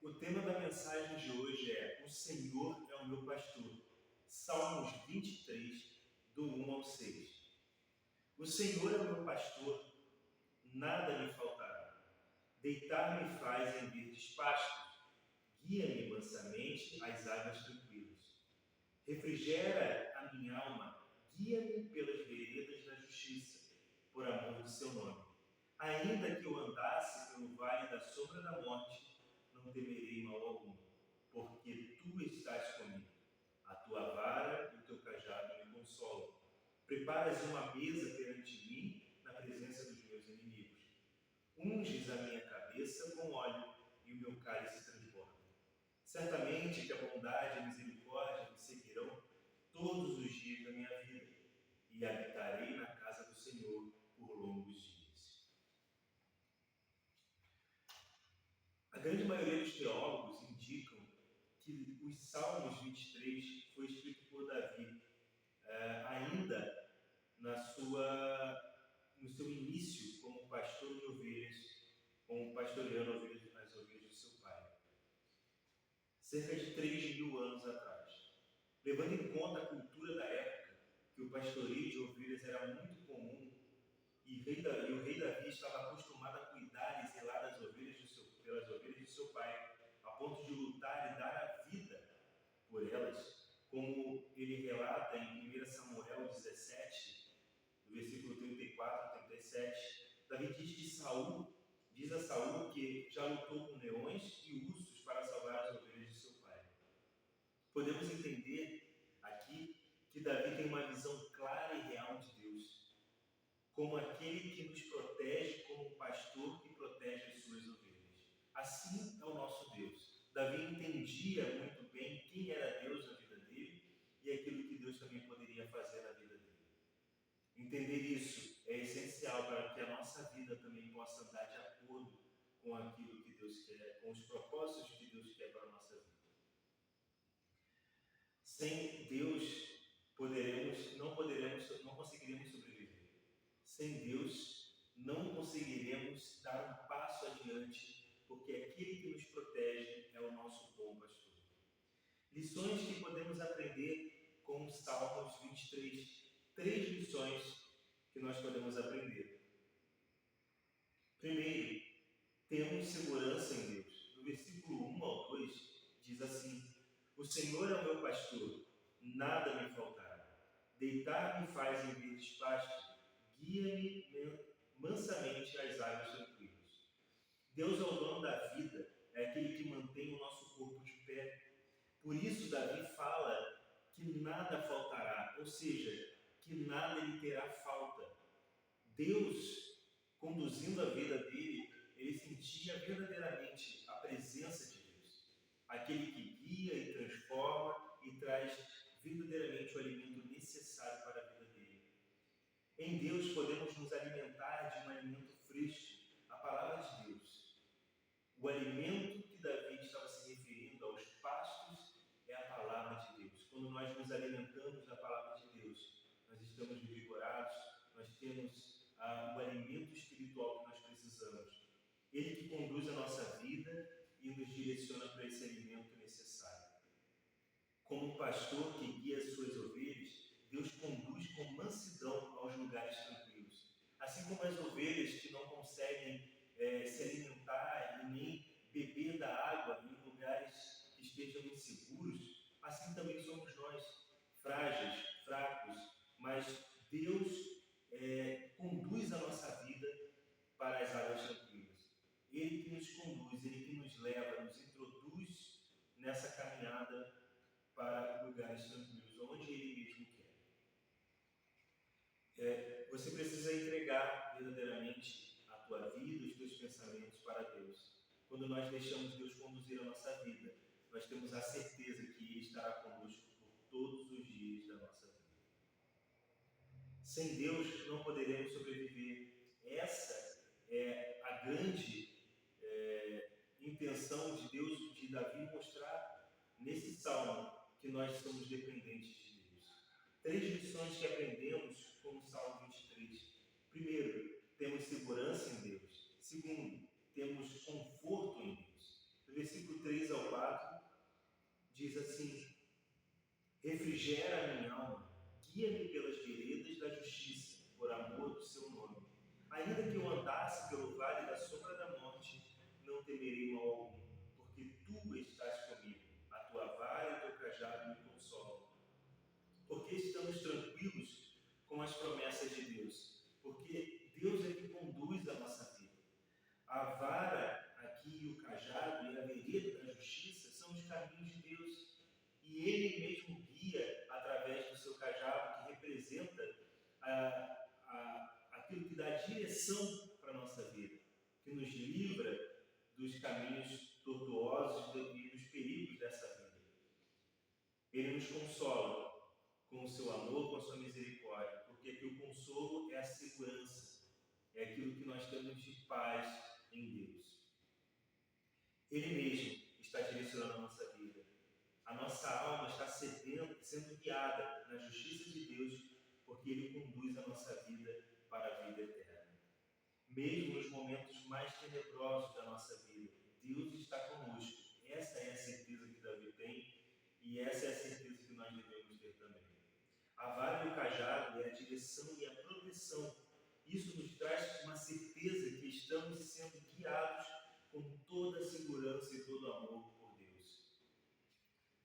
O tema da mensagem de hoje é: O Senhor é o meu pastor. Salmos 23, do 1 ao 6. O Senhor é o meu pastor, nada me faltará. Deitar-me faz em verdes pastos, guia-me mansamente às águas tranquilas. Refrigera a minha alma, guia-me pelas veredas da justiça, por amor do seu nome. Ainda que eu andasse pelo vale da sombra da morte, não temerei mal algum, porque tu estás comigo. A tua vara e o teu cajado me consolam. Preparas uma mesa perante mim, na presença dos meus inimigos. Unges a minha cabeça com óleo, e o meu cálice transborda. Certamente que a bondade e a misericórdia me seguirão todos os dias da minha vida, e habitarei na casa do Senhor por longos dias. A grande maioria dos teólogos indicam que os Salmos 23 foi escrito por Davi, ainda no seu início como pastor de ovelhas, como pastoreando as ovelhas do seu pai, cerca de 3.000 anos atrás. Levando em conta a cultura da época, que o pastoreio de ovelhas era muito comum, e o rei Davi estava acostumado a cuidar e zelar pelas ovelhas de seu pai, a ponto de lutar e dar a vida por elas, como ele relata em 1 Samuel 17, do versículo 34 a 37. Davi diz a Saul que já lutou com leões e ursos para salvar as ovelhas de seu pai. Podemos entender aqui que Davi tem uma visão clara e real de Deus, como aquele que nos protege, como um pastor que protege as suas ovelhas. Assim é o nosso Deus. Davi entendia muito bem quem era Deus na vida dele e aquilo que Deus também poderia fazer na vida dele. Entender isso é essencial para que a nossa vida também possa andar de acordo com aquilo que Deus quer, com os propósitos que Deus quer para a nossa vida. Sem Deus não conseguiremos sobreviver. Sem Deus não conseguiremos dar um passo adiante, porque aquele que nos protege é o nosso bom pastor. Lições que podemos aprender com os Salmos 23. 3 lições que nós podemos aprender. Primeiro, temos segurança em Deus. No versículo 1 ao 2 diz assim: O Senhor é o meu pastor, nada me faltará. Deitar-me faz em verdes pastos, guia-me mansamente às águas tranquilas. Deus é o dono da vida, é aquele que mantém o nosso corpo de pé. Por isso Davi fala que nada faltará, ou seja, que nada lhe terá falta. Deus, conduzindo a vida dele, ele sentia verdadeiramente a presença de Deus. Aquele que guia e transforma e traz verdadeiramente o alimento necessário para a vida dele. Em Deus podemos nos alimentar de um alimento fresco, a palavra de Deus. O alimento que Davi estava se referindo aos pastos é a palavra de Deus. Quando nós nos alimentamos da palavra de Deus, nós estamos revigorados, nós temos o alimento espiritual que nós precisamos. Ele que conduz a nossa vida e nos direciona para esse alimento necessário. Como um pastor que guia as suas ovelhas, Deus conduz com mansidão aos lugares tranquilos. Assim como as ovelhas que não conseguem se alimentar e nem beber da água em lugares que estejam inseguros, assim também somos nós, frágeis, fracos, mas Deus conduz a nossa vida para as águas tranquilas. Ele que nos conduz, Ele que nos leva, nos introduz nessa caminhada para lugares tranquilos, onde Ele mesmo quer. Você precisa entregar verdadeiramente a tua vida, os teus pensamentos para Deus. Quando nós deixamos Deus conduzir a nossa vida, nós temos a certeza que Ele estará conosco por todos os dias da nossa vida. Sem Deus não poderemos sobreviver. Essa é a grande intenção de Deus, de Davi, mostrar nesse salmo que nós somos dependentes de Deus. 3 lições que aprendemos com o Salmo 23. Primeiro, temos segurança em Deus. Segundo, temos conforto em Deus. No versículo 3 ao 4, diz assim: refrigera a minha alma, guia-me pelas veredas da justiça, por amor do seu nome. Ainda que eu andasse pelo vale da sombra da morte, não temerei mal algum, porque tu estás comigo, a tua vara e o teu cajado me consolam. Porque estamos tranquilos com as promessas de Deus, porque Deus é que conduz a nossa vida. A vara aqui e o cajado e a vereda da justiça são os caminhos de Deus, e Ele mesmo guia através do seu cajado, que representa aquilo que dá direção para a nossa vida, que nos livra dos caminhos tortuosos e dos perigos dessa vida. Ele nos consola com o seu amor, com a sua misericórdia, porque aqui o consolo é a segurança, é aquilo que nós temos de paz em Deus. Ele mesmo está direcionando a nossa vida. A nossa alma está sendo guiada na justiça de Deus, porque Ele conduz a nossa vida para a vida eterna. Mesmo nos momentos mais tenebrosos da nossa vida, Deus está conosco. Essa é a certeza que Davi tem, e essa é a certeza que nós devemos ter também. A vara e o cajado é a direção e a proteção. Isso nos traz uma certeza que estamos sendo guiados com toda a segurança e todo o amor por Deus.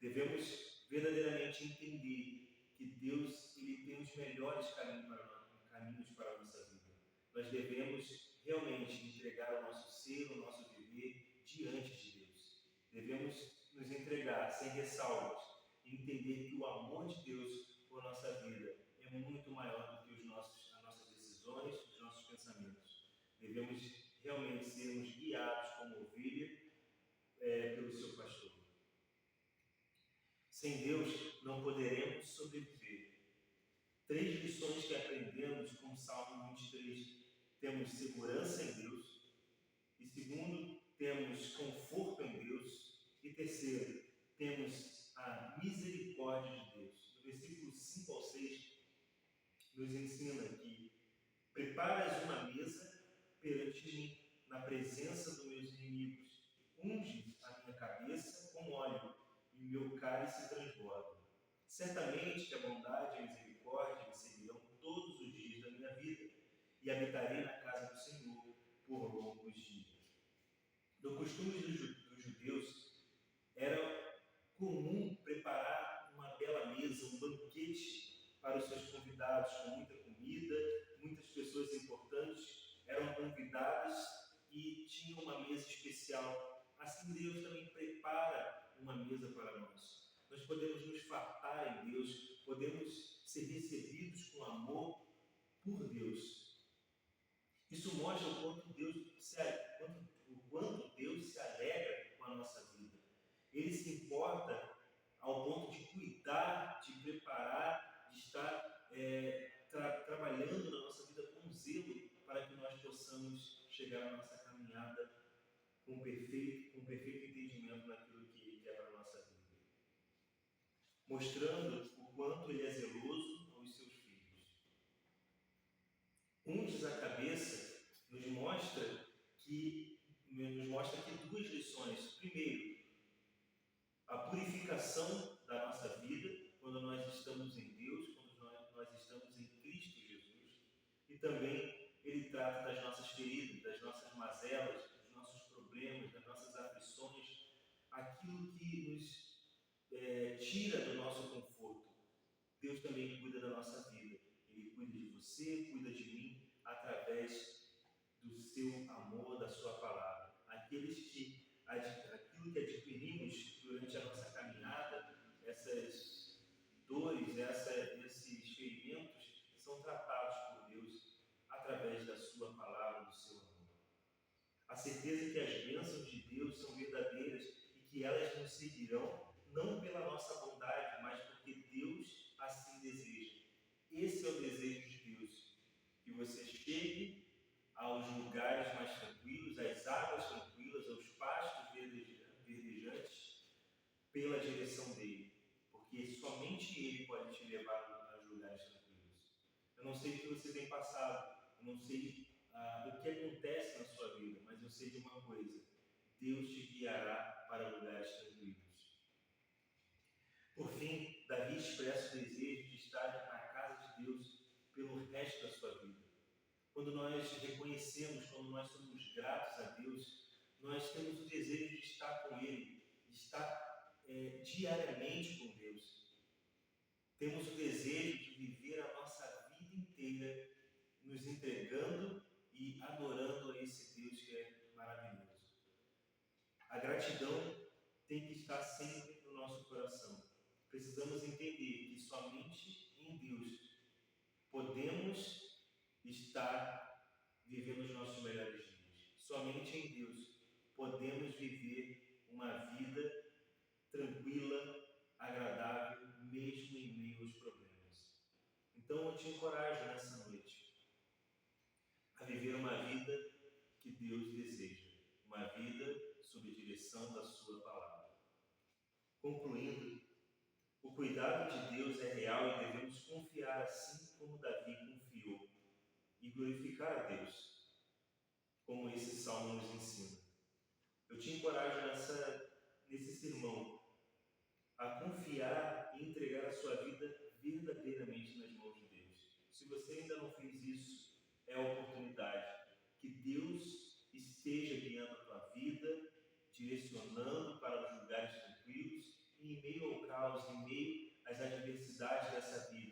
Devemos verdadeiramente entender que Deus ele tem os melhores caminhos para a nossa vida. Nós devemos realmente entregar o nosso ser, o nosso viver diante de Deus. Devemos nos entregar sem ressalvas e entender que o amor de Deus por nossa vida é muito maior do que as nossas decisões, os nossos pensamentos. Devemos realmente sermos guiados como ovelha pelo seu pastor. Sem Deus não poderemos sobreviver. 3 lições que aprendemos com o Salmo 23. Temos segurança em Deus. E segundo, temos conforto em Deus. E terceiro, temos a misericórdia de Deus. No versículo 5 ao 6, nos ensina que preparas uma mesa perante mim, na presença dos meus inimigos. Unge a minha cabeça com óleo, e meu cálice transborda. Certamente que a bondade e a misericórdia me seguirão todos os dias da minha vida, e habitarei na casa do Senhor por longos dias. Do costume dos judeus, era comum preparar uma bela mesa, um banquete para os seus convidados, com muita comida, muitas pessoas importantes eram convidadas e tinham uma mesa especial. Assim Deus também prepara uma mesa para nós. Nós podemos nos fartar em Deus, podemos ser recebidos com amor por Deus. Isso mostra o quanto Deus se alegra com a nossa vida. Ele se importa ao ponto de cuidar, de preparar, de estar trabalhando na nossa vida com zelo para que nós possamos chegar à nossa caminhada com perfeito entendimento naquilo que Ele quer para a nossa vida. Mostrando o quanto Ele é zeloso aos seus filhos. Unges a cabeça nos mostra aqui 2 lições. Primeiro, a purificação da nossa vida, quando nós estamos em Deus, quando nós estamos em Cristo Jesus. E também Ele trata das nossas feridas, das nossas mazelas, dos nossos problemas, das nossas aflições, aquilo que nos tira do nosso conforto. Deus também cuida da nossa vida. Ele cuida de você, cuida de mim, através do seu amor, da sua palavra. Aquilo que adquirimos durante a nossa caminhada, essas dores, esses ferimentos, são tratados por Deus através da sua palavra, do seu amor. A certeza que as bênçãos de Deus são verdadeiras e que elas nos seguirão, não pela nossa bondade, mas porque Deus assim deseja. Esse é o desejo de Deus, que você chegue aos lugares mais tranquilos, às águas tranquilas, aos pastos verdejantes, pela direção dele, porque somente ele pode te levar aos lugares tranquilos. Eu não sei o que você tem passado, eu não sei o que acontece na sua vida, mas eu sei de uma coisa: Deus te guiará para para lugares tranquilos. Por fim, Davi expressa o desejo de estar na casa de Deus pelo resto da sua vida. Quando nós reconhecemos, quando nós somos gratos a Deus, nós temos o desejo de estar com Ele, de estar diariamente com Deus. Temos o desejo de viver a nossa vida inteira nos entregando e adorando a esse Deus que é maravilhoso. A gratidão tem que estar sempre no nosso coração. Precisamos entender que somente em Deus podemos estar vivendo os nossos melhores dias. Somente em Deus podemos viver uma vida tranquila, agradável, mesmo em meio aos problemas. Então eu te encorajo nessa noite a viver uma vida que Deus deseja, uma vida sob a direção da sua palavra. Concluindo, o cuidado de Deus é real e devemos confiar assim como Davi confiou e glorificar a Deus, como esse salmo nos ensina. Eu te encorajo nesse sermão a confiar e entregar a sua vida verdadeiramente nas mãos de Deus. Se você ainda não fez isso, é a oportunidade que Deus esteja guiando a tua vida, direcionando para os lugares tranquilos, e em meio ao caos, em meio às adversidades dessa vida,